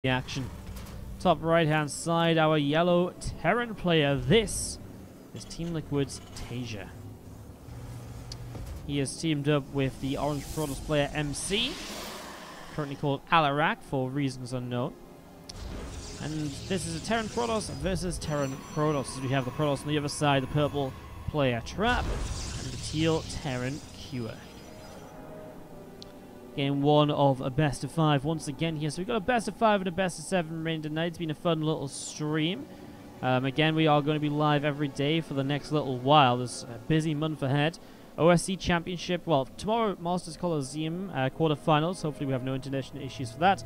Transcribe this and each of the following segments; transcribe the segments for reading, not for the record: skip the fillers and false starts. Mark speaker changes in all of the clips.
Speaker 1: the action. Top right hand side, our yellow Terran player. This is Team Liquid's TaeJa. He is teamed up with the orange Protoss player MC, currently called Alarak for reasons unknown. And this is a Terran Protoss versus Terran Protoss. So we have the Protoss on the other side, the purple player Trap, and the teal Terran Cure. Game 1 of a best of 5 once again here. So we've got a best of 5 and a best of 7 remaining tonight. It's been a fun little stream. Again, we are going to be live every day for the next little while. There's a busy month ahead. OSC Championship, well, tomorrow, Masters Coliseum quarterfinals. Hopefully we have no internet issues for that.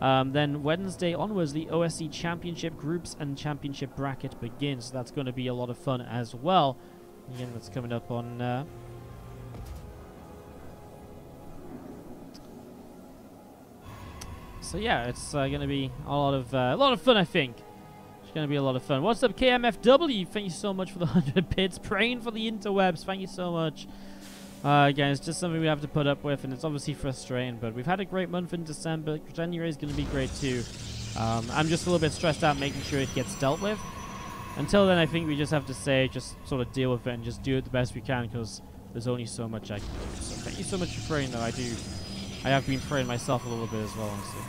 Speaker 1: Then Wednesday onwards, the OSC Championship groups and championship bracket begins. So that's going to be a lot of fun as well. Again, that's coming up on... So yeah, it's going to be a lot of fun, I think. It's going to be a lot of fun. What's up, KMFW? Thank you so much for the 100 bits. Praying for the interwebs. Thank you so much. Again, it's just something we have to put up with, and it's obviously frustrating, but we've had a great month in December. January is going to be great too. I'm just a little bit stressed out making sure it gets dealt with. Until then, I think we just have to say, just sort of deal with it and just do it the best we can, because there's only so much I can do. So thank you so much for praying, though. I have been praying myself a little bit as well, honestly.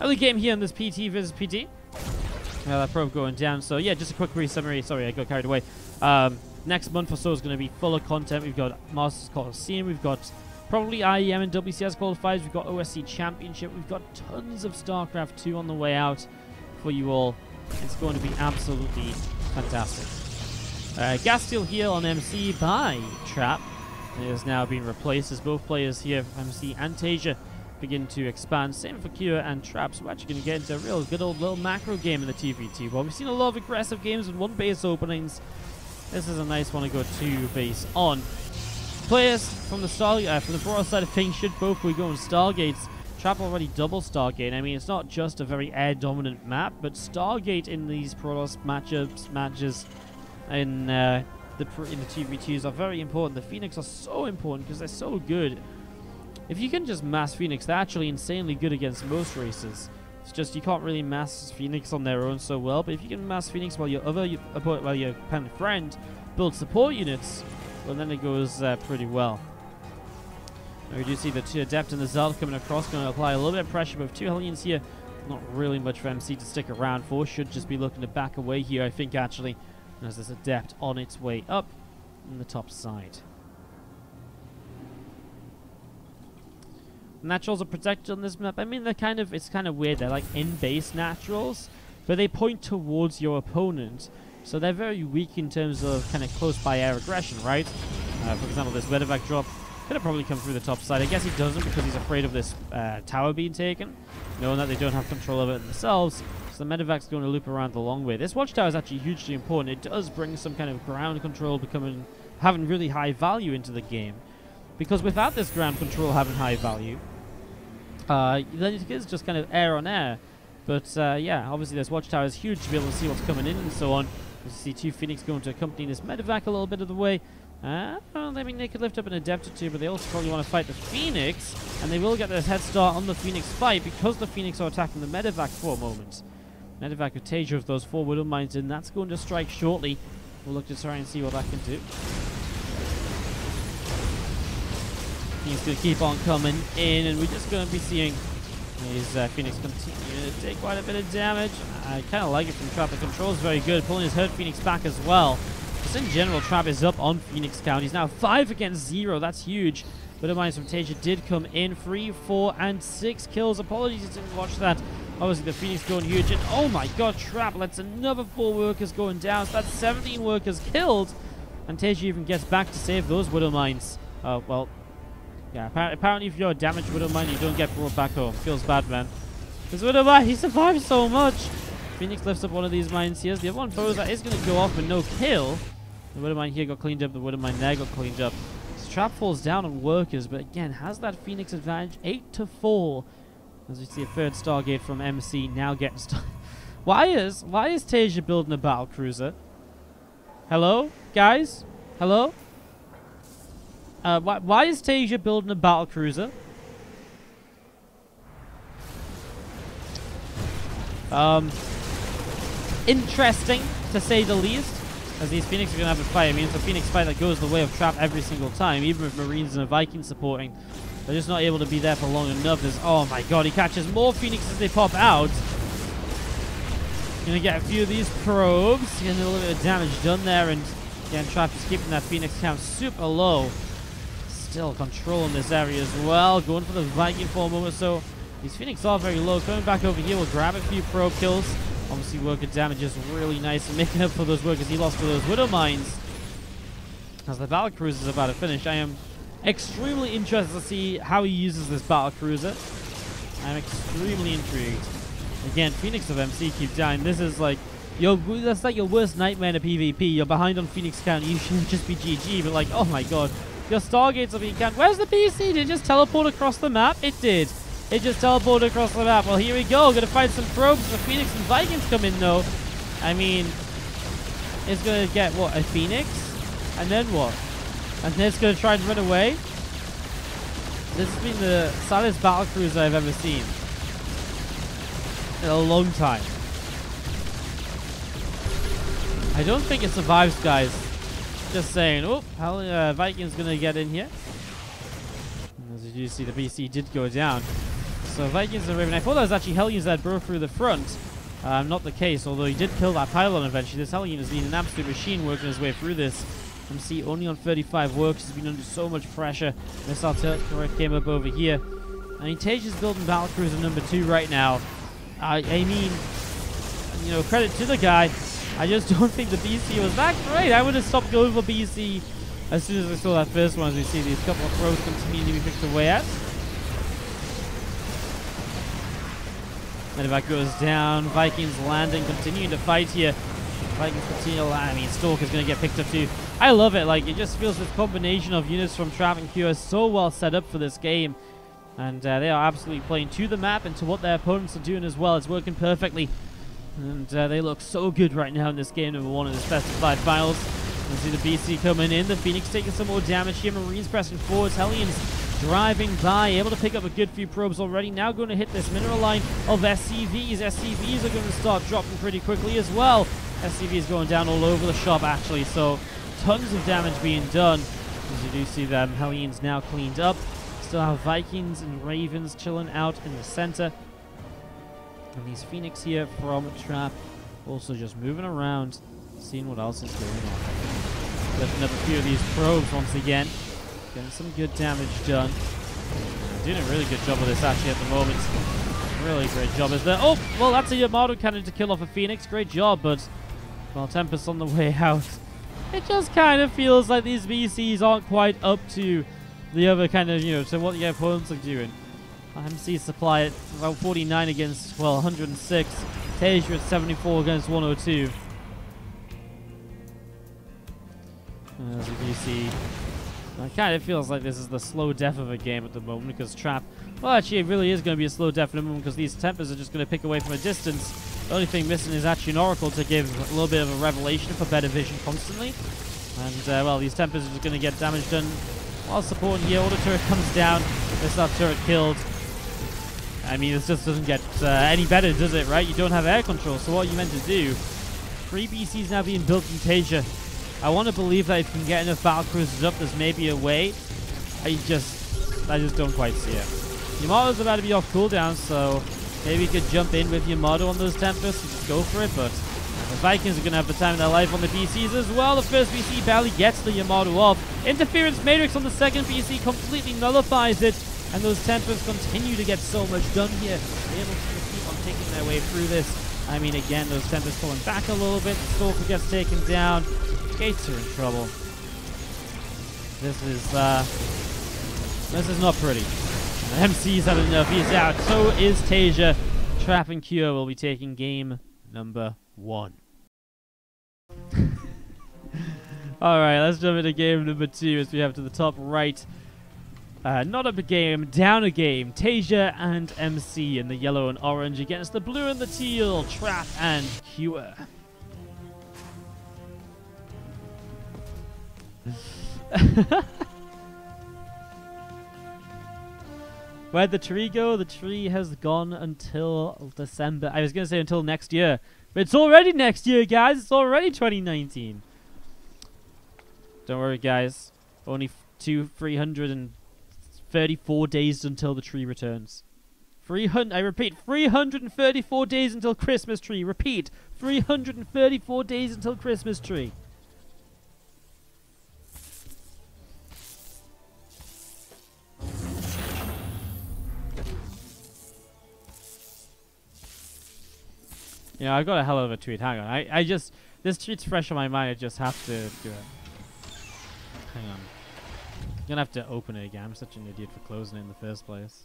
Speaker 1: Early game here on this PT versus PT. That probe going down. So yeah, just a quick summary. Sorry, I got carried away. Next month or so is going to be full of content. We've got Masters Coliseum. We've got probably IEM and WCS qualifiers. We've got OSC Championship. We've got tons of StarCraft 2 on the way out for you all. It's going to be absolutely fantastic. Gas Steel here on MC by Trap. It has now been replaced as both players here, MC and TaeJa, begin to expand. Same for Cure and Trap. So we're actually going to get into a real good old little macro game in the TVT. Well, we've seen a lot of aggressive games with one base openings. This is a nice one to go 2 base on. Players from the Protoss side of things should both be going Stargates. Trap already double Stargate. I mean, it's not just a very air dominant map, but Stargate in these Protoss matches in the TVTs are very important. The Phoenix are so important because they're so good. If you can just mass Phoenix, they're actually insanely good against most races. It's just you can't really mass Phoenix on their own so well, but if you can mass Phoenix while your friend builds support units, well then it goes pretty well. Now we do see the 2 Adept and the Zealot coming across, going to apply a little bit of pressure, but 2 Hellions here, not really much for MC to stick around for. Should just be looking to back away here, I think, actually, as this Adept on its way up on the top side. Naturals are protected on this map. I mean, it's kind of weird. They're like in-base naturals, but they point towards your opponent. So they're very weak in terms of kind of close-by air aggression, right? For example, this Medevac drop could have probably come through the top side. I guess he doesn't because he's afraid of this tower being taken, knowing that they don't have control of it themselves. So the Medevac's going to loop around the long way. This watchtower is actually hugely important. It does bring some kind of ground control having really high value into the game. Because without this ground control having high value, then it is just kind of air on air. But yeah, obviously this watchtower is huge to be able to see what's coming in and so on. You see 2 Phoenix going to accompany this Medevac a little bit of the way. Well, I mean, they could lift up an Adept or 2, but they also probably want to fight the Phoenix, and they will get this head start on the Phoenix fight because the Phoenix are attacking the Medevac for a moment. Medevac with TaeJa with those 4 Widow Mines in, that's going to strike shortly. We'll look to try and see what that can do. He's going to keep on coming in, and we're just going to be seeing his Phoenix continue to take quite a bit of damage. I kind of like it from Trap. The control is very good, pulling his hurt Phoenix back as well. Just in general, Trap is up on Phoenix count. He's now 5 against 0. That's huge. Widow Mines from TaeJa did come in. 3, 4, and 6 kills. Apologies, I didn't watch that. Obviously, the Phoenix going huge, and oh my god, Trap lets another 4 workers going down. So that's 17 workers killed, and TaeJa even gets back to save those Widow Mines. Well... yeah, apparently if you're a damaged Widow Mine, you don't get brought back home. Feels bad, man. This Widow Mine, he survived so much. Phoenix lifts up one of these mines here. The other one, that is going to go off with no kill. The Widow Mine here got cleaned up. The Widow Mine there got cleaned up. Trap falls down on workers, but again, has that Phoenix advantage 8-4. As we see a third Stargate from MC now getting started. Why is TaeJa building a battle cruiser? Hello, guys? Hello? Why is TaeJa building a battle cruiser? Interesting, to say the least. As these Phoenix are going to have a fight. I mean, it's a Phoenix fight that goes the way of Trap every single time, even with Marines and a Viking supporting. They're just not able to be there for long enough. Oh my god, he catches more Phoenix as they pop out. Gonna get a few of these probes. Getting a little bit of damage done there, and again, Trap is keeping that Phoenix count super low. Still controlling this area as well. Going for the Viking for a moment. So these Phoenix are very low. Coming back over here, we'll grab a few probe kills. Obviously, worker damage is really nice, and making up for those workers he lost for those Widow Mines. As the battle cruiser is about to finish, I am extremely interested to see how he uses this battle cruiser. I'm extremely intrigued. Again, Phoenix of MC keep dying. This is like that's like your worst nightmare in a PvP. You're behind on Phoenix count. You should just be GG, but like, oh my god, your Stargates are being counted. Where's the PC? Did it just teleport across the map? It did. It just teleported across the map. Well, here we go. Gonna find some probes. The Phoenix and Vikings come in, though. I mean, it's gonna get, what, a Phoenix? And then what? And then it's gonna try and run away? This has been the saddest battle cruiser I've ever seen. In a long time. I don't think it survives, guys. Just saying. Oh, Vikings gonna get in here. As you do see, the BC did go down. So Vikings and Raven. I thought that was actually Hellions that broke through the front. Not the case, although he did kill that pylon eventually. This Hellion has been an absolute machine working his way through this. MC only on 35 works. He's been under so much pressure. Missile turret came up over here. I mean, TaeJa's building Battlecruiser number 2 right now. I mean, you know, credit to the guy. I just don't think the BC was that great. I would have stopped going for BC as soon as I saw that first one, as we see these couple of throws continue to be picked away at. Medevac goes down. Vikings landing, continuing to fight here. Vikings continue to land. I mean, Stalker's going to get picked up too. I love it. Like, it just feels this combination of units from Trap and Q is so well set up for this game. And they are absolutely playing to the map and to what their opponents are doing as well. It's working perfectly. And they look so good right now in this game number 1 of this best of 5 finals. You see the BC coming in. The Phoenix taking some more damage here. Marines pressing forwards. Hellions driving by, able to pick up a good few probes already. Now going to hit this mineral line of SCVs. SCVs are going to start dropping pretty quickly as well. SCVs going down all over the shop, actually. So tons of damage being done. As you do see them, Hellions now cleaned up. Still have Vikings and Ravens chilling out in the center. And these Phoenix here from Trap also just moving around, seeing what else is going on. Lifting up a few of these probes once again. Getting some good damage done. Doing a really good job of this actually at the moment. Really great job is there. Oh, well, that's a Yamato cannon to kill off a Phoenix. Great job, but, well, Tempest on the way out. It just kind of feels like these VCs aren't quite up to the other kind of, you know, to what the opponents are doing. MC supply at about 49 against, well, 106. TaeJa at 74 against 102. As you can see, it kind of feels like this is the slow death of a game at the moment because Trap, well, actually, it really is going to be a slow death at the moment because these Tempers are just going to pick away from a distance. The only thing missing is actually an Oracle to give a little bit of a revelation for better vision constantly. And, well, these Tempers are just going to get damage done while supporting here. Auto turret comes down. This turret killed. I mean, this just doesn't get any better, does it, right? You don't have air control, so what are you meant to do? 3 BCs now being built in TaeJa. I want to believe that if you can get enough battle cruisers up, there's maybe a way. I just don't quite see it. Yamato's about to be off cooldown, so maybe you could jump in with Yamato on those Tempests and just go for it, but the Vikings are going to have the time of their life on the BCs as well. The first BC barely gets the Yamato off. Interference Matrix on the second BC completely nullifies it. And those Tempests continue to get so much done here. They're able to keep on taking their way through this. I mean, again, those Tempests pulling back a little bit. The Stalker gets taken down. Gates are in trouble. This is not pretty. MC's had enough. He's out. So is TaeJa. Trap and Cure will be taking game number 1. Alright, let's jump into game number 2 as we have to the top right. Not up a game, down a game. TaeJa and MC in the yellow and orange against the blue and the teal. Trap and Cure. Where'd the tree go? The tree has gone until December. I was going to say until next year. But it's already next year, guys. It's already 2019. Don't worry, guys. Only 334 days until the tree returns. I repeat, 334 days until Christmas tree. Repeat, 334 days until Christmas tree. Yeah, I got a hell of a tweet. Hang on. I just... This tweet's fresh on my mind. I just have to do it. Hang on. I'm gonna have to open it again. I'm such an idiot for closing it in the first place.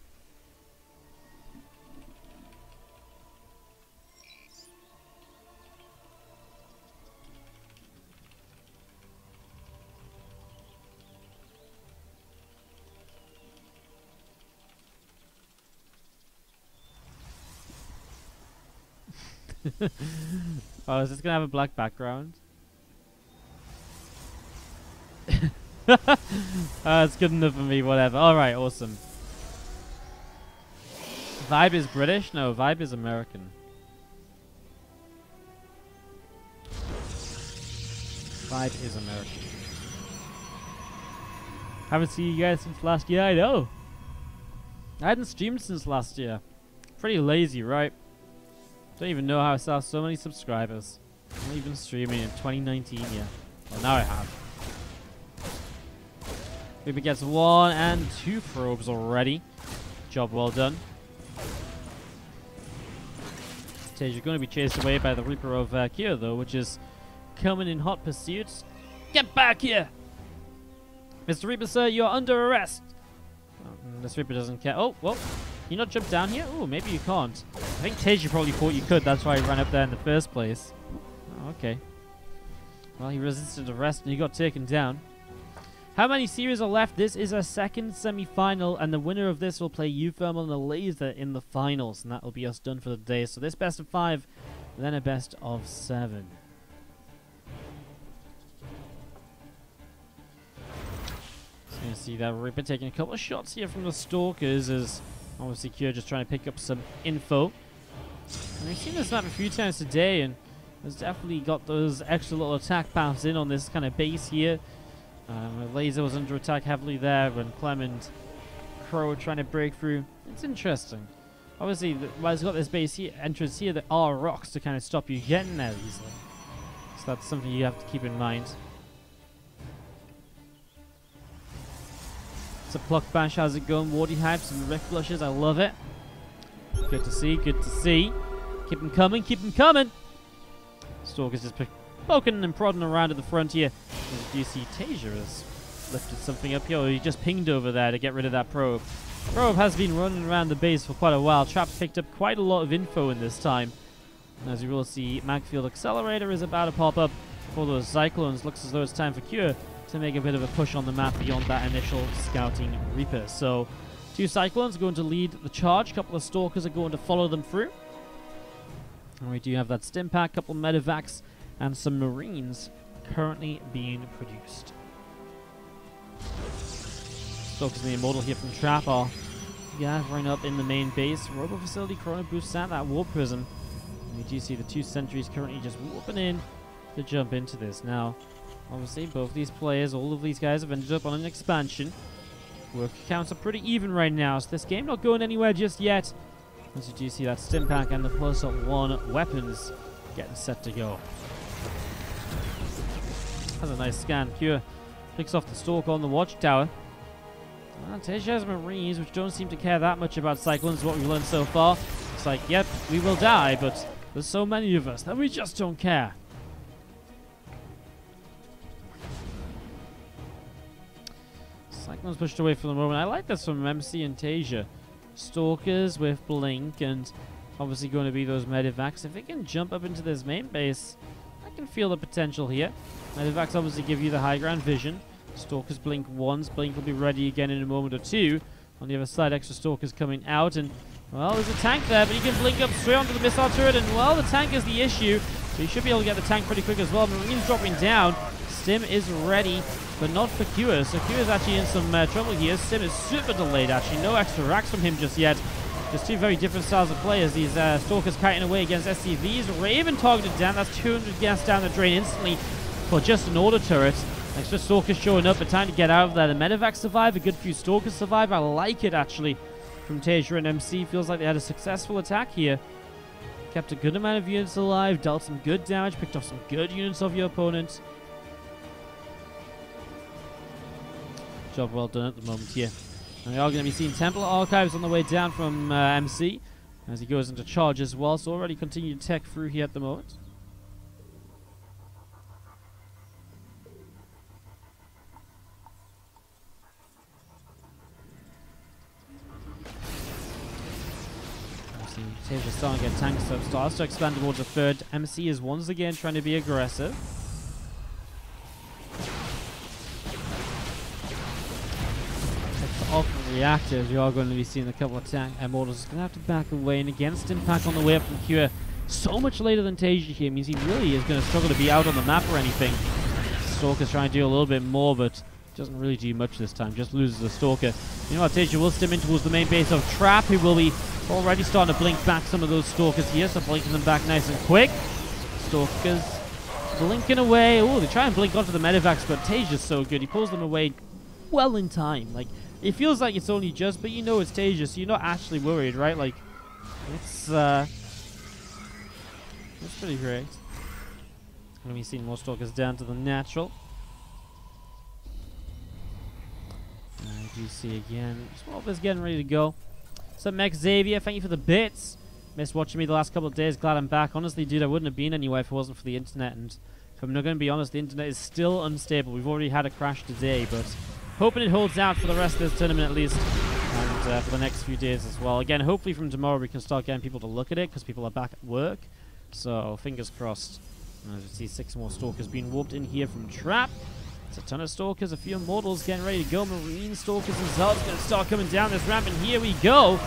Speaker 1: Oh, is this gonna have a black background? It's good enough for me, whatever. Alright, awesome. Vibe is British? No, Vibe is American. Vibe is American. Haven't seen you guys since last year, I know. I hadn't streamed since last year. Pretty lazy, right? Don't even know how I saw so many subscribers. I'm not even streaming in 2019 yet. Well, now I have. Reaper gets 1 and 2 probes already. Job well done. TaeJa going to be chased away by the Reaper of Kia, though, which is coming in hot pursuit. Get back here! Mr. Reaper, sir, you're under arrest. This Reaper doesn't care. Oh, well. Can you not jump down here? Oh, maybe you can't. I think TaeJa probably thought you could. That's why he ran up there in the first place. Oh, okay. Well, he resisted arrest and he got taken down. How many series are left? This is our second semi-final, and the winner of this will play U-Thermal and a Laser in the finals, and that will be us done for the day. So this best of 5, then a best of 7. So you can see that Reaper taking a couple of shots here from the Stalkers, as obviously Cure just trying to pick up some info. And we've seen this map a few times today, and has definitely got those extra little attack pounds in on this kind of base here. Laser was under attack heavily there when Clem and Crow were trying to break through. It's interesting. Obviously, while it's got this base here, entrance here, there are rocks to kind of stop you getting there easily. So that's something you have to keep in mind. So Pluck Bash, how's it going? Wardy hypes and Rift Flushes, I love it. Good to see, good to see. Keep them coming, keep them coming. Stalker's just poking and prodding around at the front here. As you see, TaeJa has lifted something up here. He just pinged over there to get rid of that probe. Probe has been running around the base for quite a while. Trap's picked up quite a lot of info in this time. And as you will see, Magfield Accelerator is about to pop up for those Cyclones. Looks as though it's time for Cure to make a bit of a push on the map beyond that initial scouting Reaper. So, 2 Cyclones are going to lead the charge. A couple of Stalkers are going to follow them through. And we do have that stim pack, couple of medevacs, and some Marines currently being produced. Stalkers and the Immortal here from Trap are gathering up in the main base. Robo Facility, Chrono boosts out that Warp Prism. And we do see the 2 sentries currently just warping in to jump into this. Now, obviously, both these players, all of these guys have ended up on an expansion. Work counts are pretty even right now, so this game not going anywhere just yet. As you do see that stim pack and the +1 weapons getting set to go. That's a nice scan. Cure picks off the Stalker on the watchtower. TaeJa has Marines, which don't seem to care that much about Cyclones, what we've learned so far. It's like, yep, we will die, but there's so many of us that we just don't care. Cyclones pushed away for the moment. I like this from MC and TaeJa. Stalkers with Blink, and obviously going to be those medevacs. If they can jump up into this main base, that can feel the potential here. Medivacs obviously give you the high ground vision. Stalkers blink once. Blink will be ready again in a moment or two. On the other side, extra Stalkers coming out. And, well, there's a tank there, but he can blink up straight onto the missile turret. And, well, the tank is the issue. So you should be able to get the tank pretty quick as well. Marine's dropping down. Stim is ready, but not for Kua. So Kua's actually in some trouble here. Stim is super delayed, actually. No extra racks from him just yet. Just two very different styles of players. These Stalkers kiting away against SCVs. Raven targeted down. That's 200 gas down the drain instantly for just an order turret. Extra Stalkers showing up, but time to get out of there. The Medivac survive. A good few Stalkers survive. I like it, actually, from TaeJa and MC. Feels like they had a successful attack here. Kept a good amount of units alive. Dealt some good damage. Picked off some good units of your opponent. Job well done at the moment here. And we are going to be seeing Templar Archives on the way down from MC as he goes into charge as well. So already continuing to tech through here at the moment. TaeJa starting to get tanks up. Starts to expand towards a third. MC is once again trying to be aggressive. Off reactors, you are going to be seeing a couple of tank Immortals. Going to have to back away, and against impact on the way up from Kua. So much later than TaeJa here means he really is going to struggle to be out on the map or anything. Stalker's trying to do a little bit more, but doesn't really do much this time. Just loses the Stalker. You know what? TaeJa will stim in towards the main base of Trap, who will be already starting to blink back some of those Stalkers here, so blinking them back nice and quick. Stalkers blinking away. Oh, they try and blink onto the Medivacs, but TaeJa's so good. He pulls them away well in time. Like, it feels like it's only just, but you know it's TaeJa, so you're not actually worried, right? Like, it's pretty great. Going to be seeing more Stalkers down to the natural. I do see again. Smallville's getting ready to go. What's up, Max Xavier? Thank you for the bits. Missed watching me the last couple of days. Glad I'm back. Honestly, dude, I wouldn't have been anywhere if it wasn't for the internet. And if I'm not going to be honest, the internet is still unstable. We've already had a crash today, but hoping it holds out for the rest of this tournament at least, and for the next few days as well. Again, hopefully from tomorrow we can start getting people to look at it because people are back at work. So fingers crossed. As you see, 6 more Stalkers being warped in here from Trap. It's a ton of Stalkers, a few Immortals getting ready to go. Marine Stalkers and Zealot's going to start coming down this ramp, and here we go.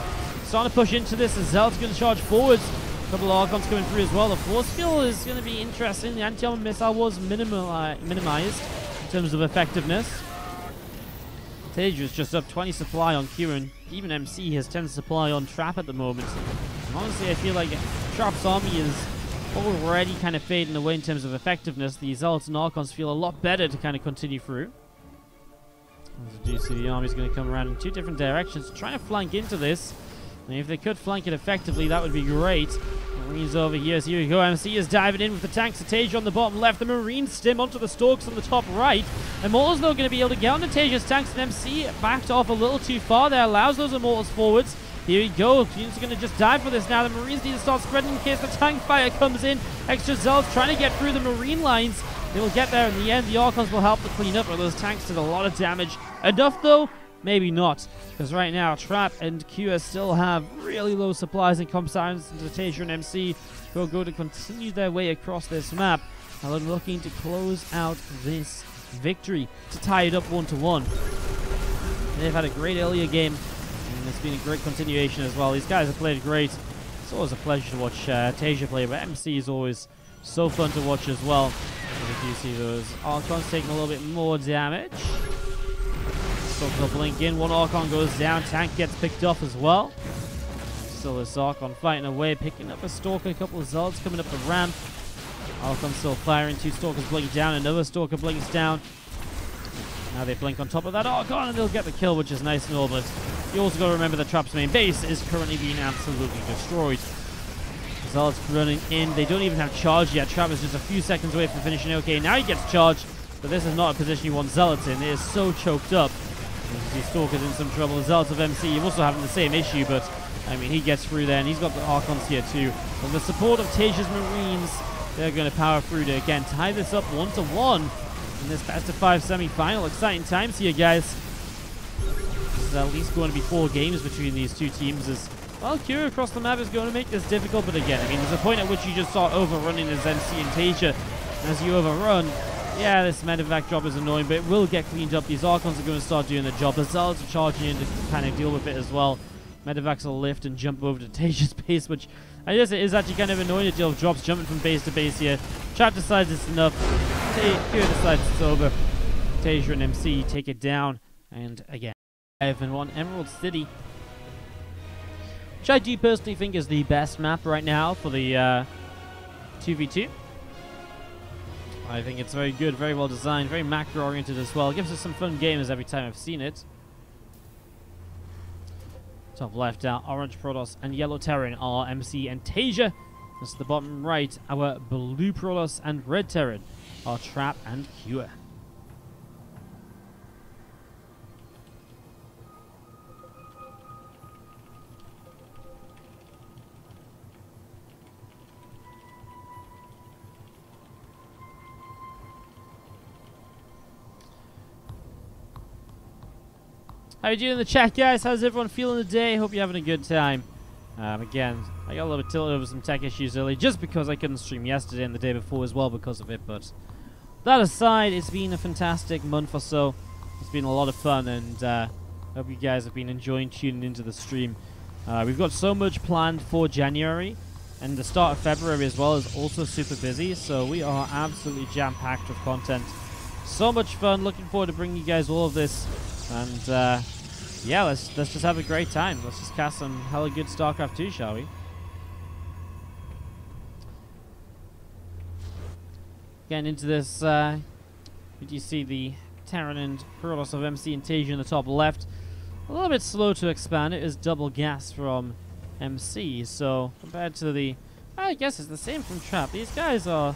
Speaker 1: Starting to push into this, and Zealot's going to charge forwards. A couple of Archons coming through as well. The Force Field is going to be interesting. The anti-armor missile was minimized in terms of effectiveness. TaeJa is just up 20 supply on Kieran. Even MC has 10 supply on Trap at the moment. And honestly, I feel like Trap's army is already kind of fading away in terms of effectiveness. The Zealots and Archons feel a lot better to kind of continue through. As you do see, the army's going to come around in 2 different directions, trying to flank into this. And if they could flank it effectively, that would be great. Marines over here. So here we go. MC is diving in with the tanks of TaeJa on the bottom left. The Marines stim onto the Stalks on the top right. Immortals, though, going to be able to get onto TaeJa's tanks, and MC backed off a little too far there. Allows those Immortals forwards. Here we go. Units are going to just dive for this now. The Marines need to start spreading in case the tank fire comes in. Extra Zealots trying to get through the Marine lines. They will get there in the end. The Archons will help to clean up, but those tanks did a lot of damage. Enough, though? Maybe not. Because right now, Trap and Kua still have really low supplies and comp silence into TaeJa and MC, who will go to continue their way across this map. And they're looking to close out this victory to tie it up 1-1. They've had a great earlier game, and it's been a great continuation as well. These guys have played great. It's always a pleasure to watch TaeJa play, but MC is always so fun to watch as well. As you see those Archons taking a little bit more damage. Stalkers will blink in. 1 Archon goes down. Tank gets picked off as well. Still this Archon fighting away, picking up a Stalker. A couple of Zealots coming up the ramp. Archon still firing. 2 Stalkers blink down. Another Stalker blinks down. Now they blink on top of that Archon, and they'll get the kill, which is nice and all, but you also got to remember that Trap's main base is currently being absolutely destroyed. Zealots running in. They don't even have charge yet. Trap is just a few seconds away from finishing. Okay, now he gets charged, but this is not a position you want Zealots in. It is so choked up. You see Stalker's in some trouble. The Zealots of MC also having the same issue, but I mean, he gets through there, and he's got the Archons here too. With the support of TaeJa's Marines, they're going to power through to again tie this up 1-1 in this best-of-5 semi-final. Exciting times here, guys. There's at least going to be 4 games between these 2 teams. As well, Kua across the map is going to make this difficult, but again, I mean, there's a point at which you just start overrunning as MC and TaeJa. As you overrun, yeah, this medevac drop is annoying, but it will get cleaned up. These Archons are going to start doing the job. The Zealots are charging in to kind of deal with it as well. Medevacs will lift and jump over to TaeJa's base, which I guess it is actually kind of annoying to deal with drops jumping from base to base here. Trap decides it's enough. TaeJa decides it's over. TaeJa and MC take it down. And again, 5-1 Emerald City, which I do personally think is the best map right now for the 2v2. I think it's very good, very well designed, very macro oriented as well. It gives us some fun games every time I've seen it. Top left out, orange Protoss and yellow Terran are MC and TaeJa. Just the bottom right, our blue Protoss and red Terran are Trap and Cure. How you doing in the chat, guys? How's everyone feeling today? Hope you're having a good time. Again, I got a little bit tilted over some tech issues early, just because I couldn't stream yesterday and the day before as well because of it. But that aside, it's been a fantastic month or so. It's been a lot of fun, and hope you guys have been enjoying tuning into the stream. We've got so much planned for January, and the start of February as well is also super busy. So we are absolutely jam-packed with content. So much fun. Looking forward to bringing you guys all of this. And yeah, let's just have a great time. Let's just cast some hella good StarCraft 2, shall we? Getting into this, you see the Terran and Protoss of MC and TaeJa in the top left. A little bit slow to expand. It is double gas from MC, so compared to the, I guess it's the same from Trap. These guys are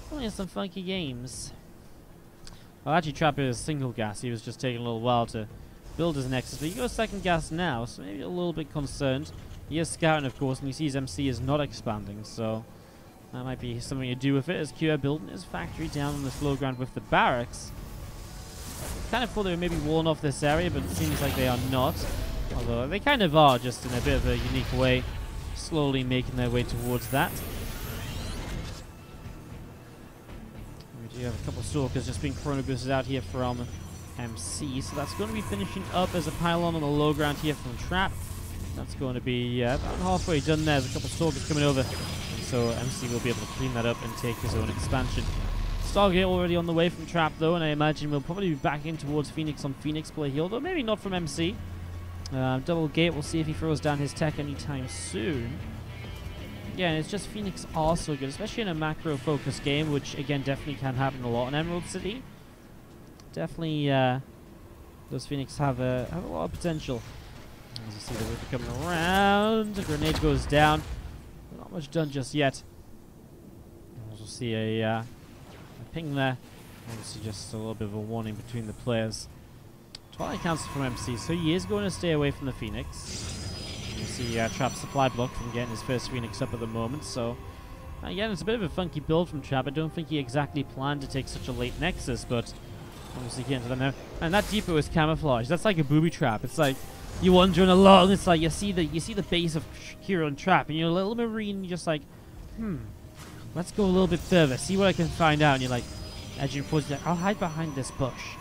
Speaker 1: playing some funky games. Well, actually, Trap is single gas. He was just taking a little while to build his Nexus, but he goes second gas now, so maybe a little bit concerned. He is scouting, of course, and he sees MC is not expanding, so that might be something to do with it, as Q building his factory down on this low ground with the barracks. Kind of thought they were maybe walling off this area, but it seems like they are not. Although they kind of are, just in a bit of a unique way, slowly making their way towards that. You have a couple of Stalkers just being chrono boosted out here from MC, so that's going to be finishing up as a pylon on the low ground here from Trap. That's going to be about halfway done there. There's a couple of Stalkers coming over, and so MC will be able to clean that up and take his own expansion. Stargate already on the way from Trap though, and I imagine we'll probably be back in towards Phoenix on Phoenix play here, though maybe not from MC. Double Gate, we'll see if he throws down his tech anytime soon. Yeah, and it's just Phoenix are so good, especially in a macro-focused game, which, again, definitely can happen a lot in Emerald City. Definitely, those Phoenix have a lot of potential. As you see the Reaper coming around, a grenade goes down. Not much done just yet. We'll see a ping there. Obviously just a little bit of a warning between the players. Twilight cancel from MC, so he is going to stay away from the Phoenix. You see Trap's supply block from getting his first Phoenix up at the moment, so again, it's a bit of a funky build from Trap. I don't think he exactly planned to take such a late Nexus, but obviously getting to them now. And that depot is camouflage. That's like a booby trap. It's like you're wandering along. It's like you see the base of Hero and Trap, and you're a little Marine. You're just like, let's go a little bit further, see what I can find out. And you're like, edging forward, you're like, I'll hide behind this bush.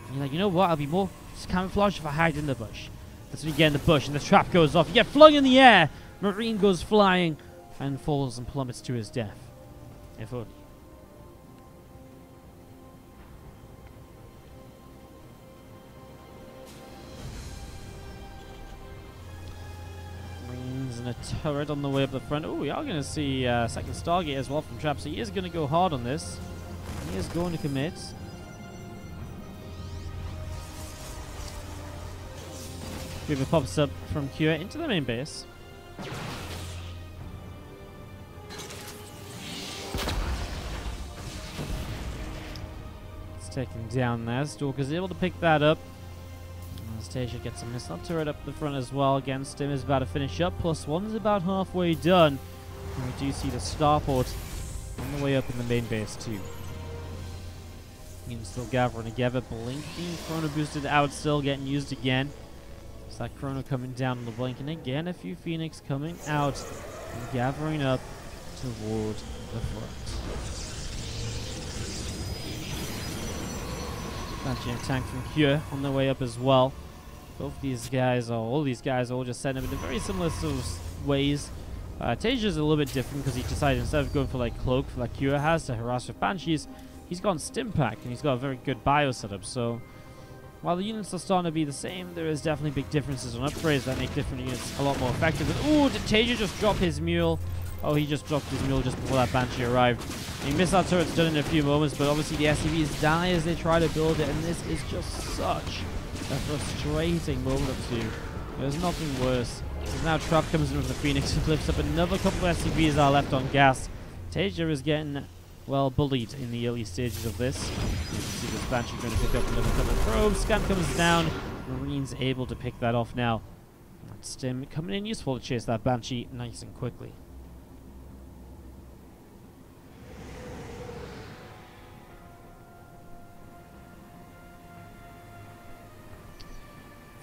Speaker 1: And you're like, you know what? I'll be more camouflage if I hide in the bush. That's when you get in the bush and the trap goes off. You get flung in the air. Marine goes flying and falls and plummets to his death. If only. Marines and a turret on the way up the front. Oh, we are going to see second Stargate as well from Trap. So he is going to go hard on this. He is going to commit. Weaver pops up from Cure into the main base. It's taken down there. Stalker's able to pick that up. As TaeJa gets a missile turret up the front as well. Again, Stim is about to finish up. +1's about halfway done. And we do see the starport on the way up in the main base too. Still gathering together. Blink being chrono boosted out, still getting used again. So that chrono coming down on the blink, and again a few Phoenix coming out and gathering up toward the front. Banshee and tank from Cure on their way up as well. Both these guys, or all these guys, are all just setting up in very similar sort of ways. TaeJa is a little bit different because he decided instead of going for like Cloak like Cure has to harass with Banshees, he's gone Stim Pack and he's got a very good bio setup. So while the units are starting to be the same, there is definitely big differences on upgrades that make different units a lot more effective. Ooh, did TaeJa just drop his mule? Oh, he just dropped his mule just before that Banshee arrived. He missed that turret's done in a few moments, but obviously the SCVs die as they try to build it, and this is just such a frustrating moment or two. There's nothing worse. Because now Trap comes in with the Phoenix and lifts up another couple of SCVs that are left on gas. TaeJa is getting, well, bullied in the early stages of this. You can see this Banshee going to pick up another couple of probes. Scan comes down. Marine's able to pick that off now. And Stim coming in useful to chase that Banshee nice and quickly.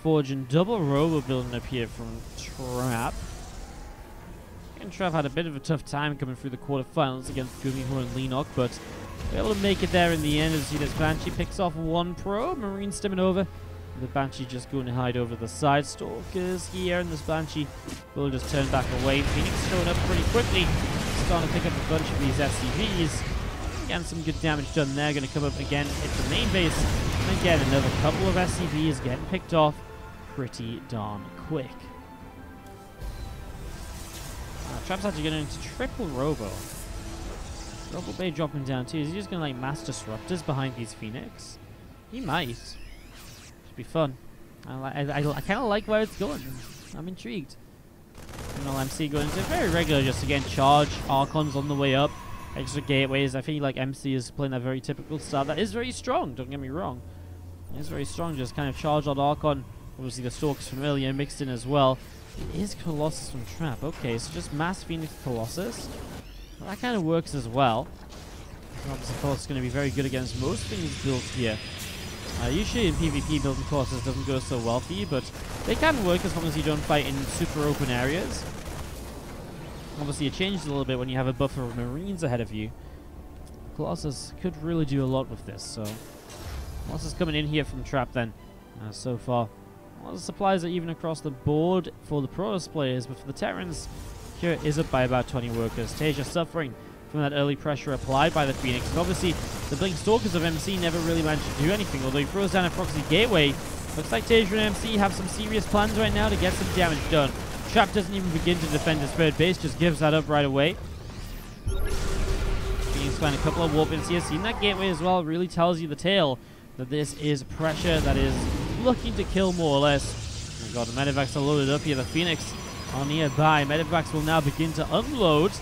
Speaker 1: Forge and double robo building up here from Trap. And Trap had a bit of a tough time coming through the quarterfinals against Gumiho and Leenock, but they're able to make it there in the end. As you see this Banshee picks off one probe, Marine stimming over. The Banshee just going to hide over the side. Stalkers here, and this Banshee will just turn back away. Phoenix showing up pretty quickly, starting to pick up a bunch of these SCVs. Again, some good damage done there. Going to come up again, hit the main base, and again another couple of SCVs getting picked off pretty darn quick. Trap's actually getting into triple Robo. Robo Bay dropping down too. Is he just going to like mass disruptors behind these Phoenix? He might. Should be fun. I kind of like where it's going. I'm intrigued. And all MC going into very regular, just again charge Archons on the way up. Extra gateways. I feel like MC is playing a very typical style. That is very strong, don't get me wrong. It is very strong, just kind of charge on Archon. Obviously the Stalkers from earlier mixed in as well. It is Colossus from Trap. Okay, so just mass Phoenix Colossus. Well, that kind of works as well. And obviously Colossus is going to be very good against most things built here. Usually in PvP building Colossus doesn't go so well for you, but they can work as long as you don't fight in super open areas. Obviously it changes a little bit when you have a buffer of Marines ahead of you. Colossus could really do a lot with this, so Colossus coming in here from Trap then. So far, a lot of supplies are even across the board for the Protoss players, but for the Terrans, Cure is up by about 20 workers. TaeJa suffering from that early pressure applied by the Phoenix, and obviously the Blink Stalkers of MC never really managed to do anything, although he throws down a proxy gateway. Looks like TaeJa and MC have some serious plans right now to get some damage done. Trap doesn't even begin to defend his third base, just gives that up right away. Phoenix find a couple of warp-ins here. Seeing that gateway as well really tells you the tale that this is pressure that is looking to kill more or less. Oh my god, the medevacs are loaded up here. The Phoenix are nearby. Medevacs will now begin to unload.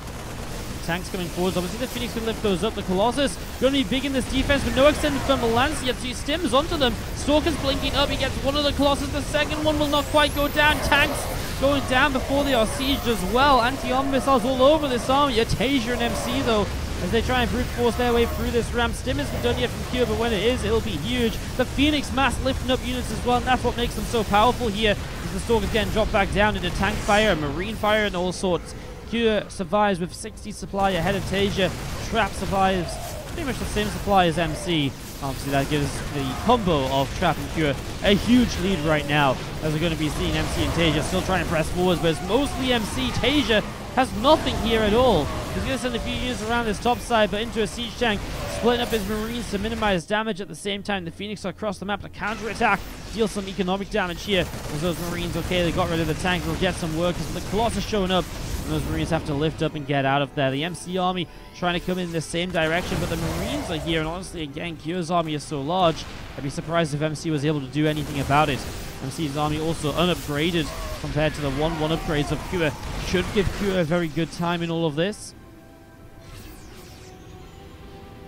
Speaker 1: Tanks coming forwards. Obviously the Phoenix can lift those up. The Colossus going to be big in this defense, but no extended thermal lance yet, so he stims onto them. Stalker's blinking up. He gets one of the Colossus. The second one will not quite go down. Tanks going down before they are sieged as well. Anti-armor missiles all over this army. TaeJa and MC though, as they try and brute force their way through this ramp. Stim isn't done yet from Cure, but when it is, it'll be huge. The Phoenix mass lifting up units as well, and that's what makes them so powerful here. As the Stalkers getting dropped back down into tank fire, marine fire, and all sorts. Cure survives with 60 supply ahead of TaeJa. Trap survives pretty much the same supply as MC. Obviously that gives the combo of Trap and Cure a huge lead right now, as we're going to be seeing MC and TaeJa still trying to press forwards, but it's mostly MC. TaeJa has nothing here at all. He's going to send a few units around this top side, but into a siege tank, splitting up his Marines to minimize damage. At the same time, the Phoenix are across the map to counter-attack, deal some economic damage here. As those Marines, okay, they got rid of the tank, they'll get some workers, but the Colossus showing up, and those Marines have to lift up and get out of there. The MC army trying to come in the same direction, but the Marines are here, and honestly, again, Cure's army is so large, I'd be surprised if MC was able to do anything about it. MC's army also unupgraded compared to the 1-1 upgrades of Cure. Should give Cure a very good time in all of this.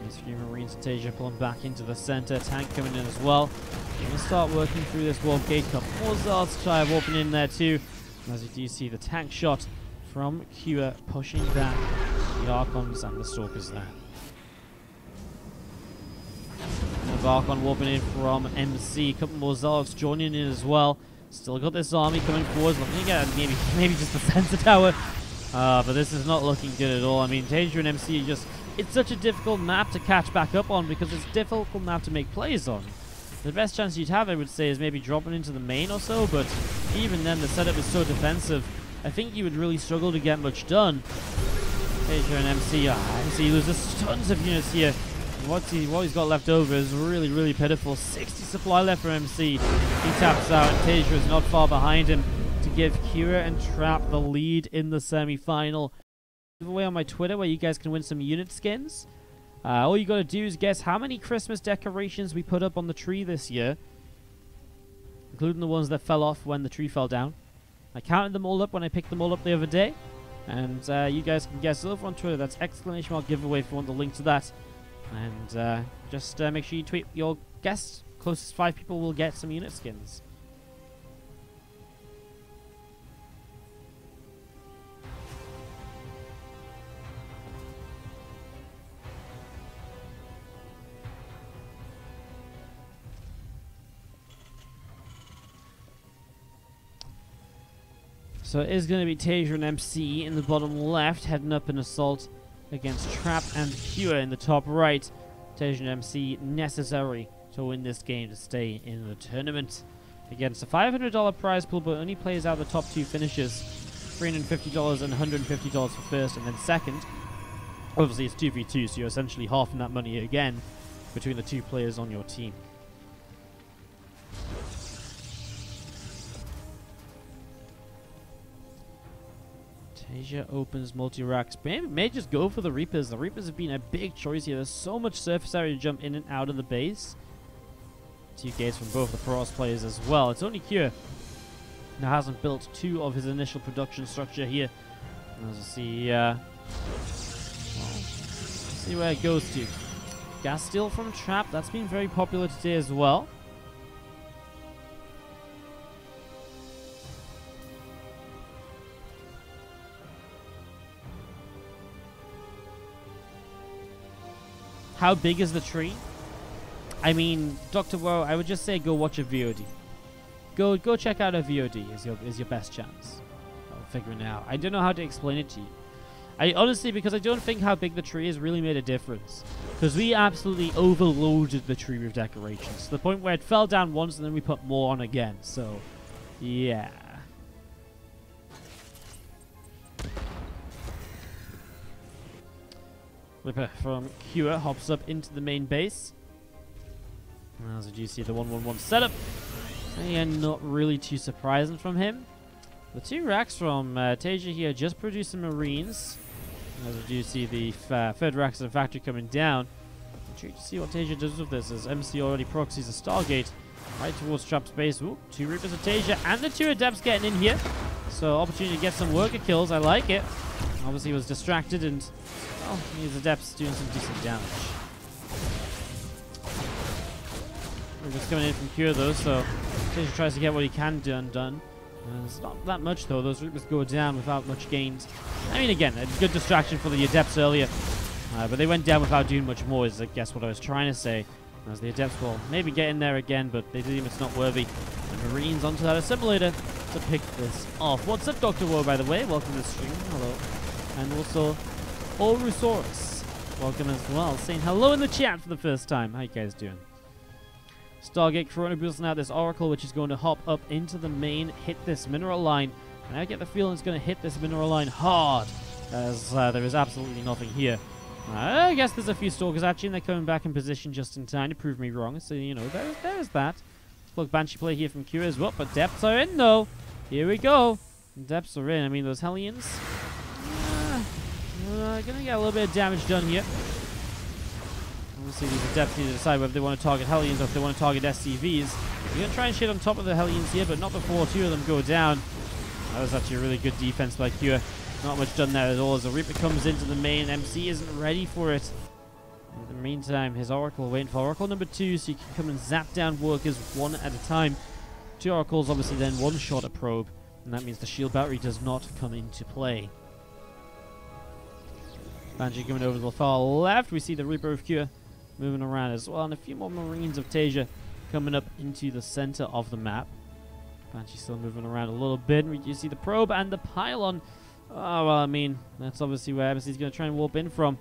Speaker 1: These few Marines and TaeJa pulling back into the center. Tank coming in as well. Going to start working through this warp gate. Couple more Zards try warping in there too. As you do see the tank shot from Cure pushing back the Archons and the Stalkers there. Archon warping in from MC. A couple more Zards joining in as well. Still got this army coming forwards. Looking to get maybe just the sensor tower. But this is not looking good at all. I mean, TaeJa and MC just... It's such a difficult map to catch back up on because it's a difficult map to make plays on. The best chance you'd have, I would say, is maybe dropping into the main or so, but even then, the setup is so defensive, I think you would really struggle to get much done. TaeJa and MC, MC loses tons of units here. What he's got left over is really, really pitiful. 60 supply left for MC. He taps out, and TaeJa is not far behind him to give Kira and Trap the lead in the semi-final. Giveaway on my Twitter where you guys can win some unit skins. All you gotta do is guess how many Christmas decorations we put up on the tree this year, including the ones that fell off when the tree fell down. I counted them all up when I picked them all up the other day, and you guys can guess over on Twitter. That's ! giveaway if you want the link to that. And just make sure you tweet your guess. Closest 5 people will get some unit skins. So it is going to be TaeJa and MC in the bottom left, heading up an assault against Trap and Cure in the top right. TaeJa and MC necessary to win this game to stay in the tournament. Against a $500 prize pool, but only plays out the top 2 finishes. $350 and $150 for first and then second. Obviously it's 2v2, so you're essentially halving that money again between the 2 players on your team. TaeJa opens multi-racks. May just go for the Reapers. The Reapers have been a big choice here. There's so much surface area to jump in and out of the base. 2 gates from both the Frost players as well. It's only Cure now hasn't built 2 of his initial production structure here. As you see, well, see where it goes to. Gas steal from Trap. That's been very popular today as well. How big is the tree? I mean, Dr. Woe, I would just say go watch a VOD. Go check out a VOD is your best chance of figuring it out. I don't know how to explain it to you. I honestly, because I don't think how big the tree is really made a difference. Because we absolutely overloaded the tree with decorations to the point where it fell down once and then we put more on again. So, yeah. Ripper from Cure hops up into the main base. As you see, the 1-1-1 setup. Again, not really too surprising from him. The 2 racks from TaeJa here just producing Marines. As you see, the 3rd racks of the factory coming down. Intrigued to see what TaeJa does with this, as MC already proxies a Stargate right towards Trap's base. Ooh, 2 Reapers of TaeJa and the 2 Adepts getting in here. So, opportunity to get some worker kills. I like it. Obviously, he was distracted and, well, these Adepts doing some decent damage. We're just coming in from Cure though, so TaeJa tries to get what he can done. It's not that much though. Those Reapers go down without much gains. I mean, again, a good distraction for the Adepts earlier, but they went down without doing much more, is I guess what I was trying to say. As the Adepts will maybe get in there again, but they deem it's not worthy. The Marines onto that assimilator to pick this off. What's up, Dr. Woe, by the way? Welcome to the stream. Hello. And also, Orusaurus. Welcome as well. Saying hello in the chat for the first time. How you guys doing? Stargate Corona boosting out this Oracle, which is going to hop up into the main, hit this mineral line. And I get the feeling it's going to hit this mineral line hard, as there is absolutely nothing here. I guess there's a few Stalkers actually, and they're coming back in position just in time to prove me wrong. So, you know, there's that. Look, Banshee play here from Cure as well, but Depths are in though. Here we go. Depths are in. I mean, those Hellions. Gonna get a little bit of damage done here. Obviously, these Adepts need to decide whether they want to target Hellions or if they want to target SCVs. We're gonna try and shit on top of the Hellions here, but not before 2 of them go down. That was actually a really good defense by Cure. Not much done there at all as the Reaper comes into the main. MC isn't ready for it. In the meantime, his Oracle waiting for Oracle number 2 so you can come and zap down workers one at a time. 2 Oracles obviously then one-shot a probe, and that means the shield battery does not come into play. Banshee coming over to the far left. We see the Reaper of Cure moving around as well, and a few more Marines of TaeJa coming up into the center of the map. Banshee still moving around a little bit. You see the probe and the pylon. Oh, well, I mean, that's obviously where MC's going to try and warp in from.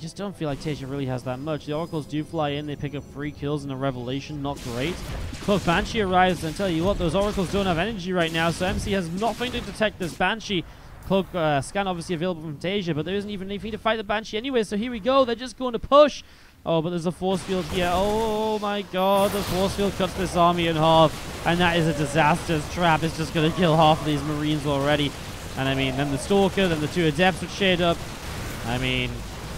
Speaker 1: just don't feel like TaeJa really has that much. The Oracles do fly in. They pick up 3 kills and a Revelation. Not great. Cloak Banshee arrives, and tell you what, those Oracles don't have energy right now, so MC has nothing to detect this Banshee. Cloak scan obviously available from TaeJa, but there isn't even anything to fight the Banshee anyway, so here we go. They're just going to push. Oh, but there's a force field here. Oh my god, the force field cuts this army in half, and that is a disastrous trap. It's just going to kill half of these Marines already. And I mean, then the Stalker, then the 2 Adepts would shade up. I mean,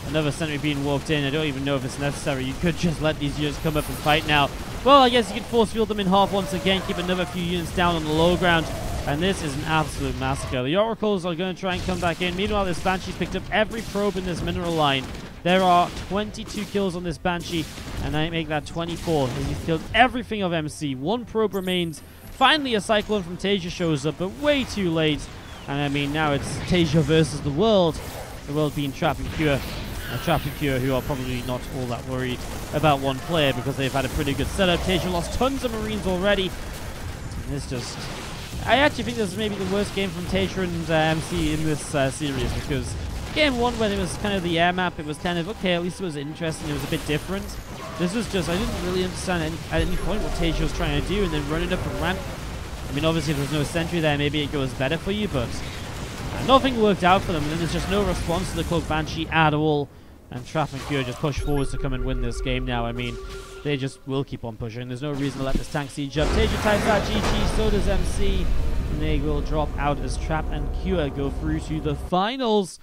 Speaker 1: another sentry being walked in. I don't even know if it's necessary. You could just let these units come up and fight now. Well, I guess you could force field them in half once again, keep another few units down on the low ground. And this is an absolute massacre. The Oracles are going to try and come back in. Meanwhile, this Banshee's picked up every probe in this mineral line. There are 22 kills on this Banshee, and I make that 24. He's killed everything of MC. 1 probe remains. Finally, a Cyclone from TaeJa shows up, but way too late. And I mean, now it's TaeJa versus the world. The world being Trap and Cure. Trap and Cure, who are probably not all that worried about one player because they've had a pretty good setup. TaeJa lost tons of Marines already. And it's just... I actually think this is maybe the worst game from TaeJa and MC in this series, because game 1, when it was kind of the air map, it was kind of, okay, at least it was interesting, it was a bit different. This was just, I didn't really understand at any point what TaeJa was trying to do, and then running up a ramp. I mean, obviously, if there's no sentry there, maybe it goes better for you, but nothing worked out for them, and then there's just no response to the Cloak Banshee at all, and Trap and Cure just push forwards to come and win this game now. I mean, they just will keep on pushing. There's no reason to let this tank siege up. TaeJa types out GG, so does MC. And they will drop out as Trap and Cure go through to the finals.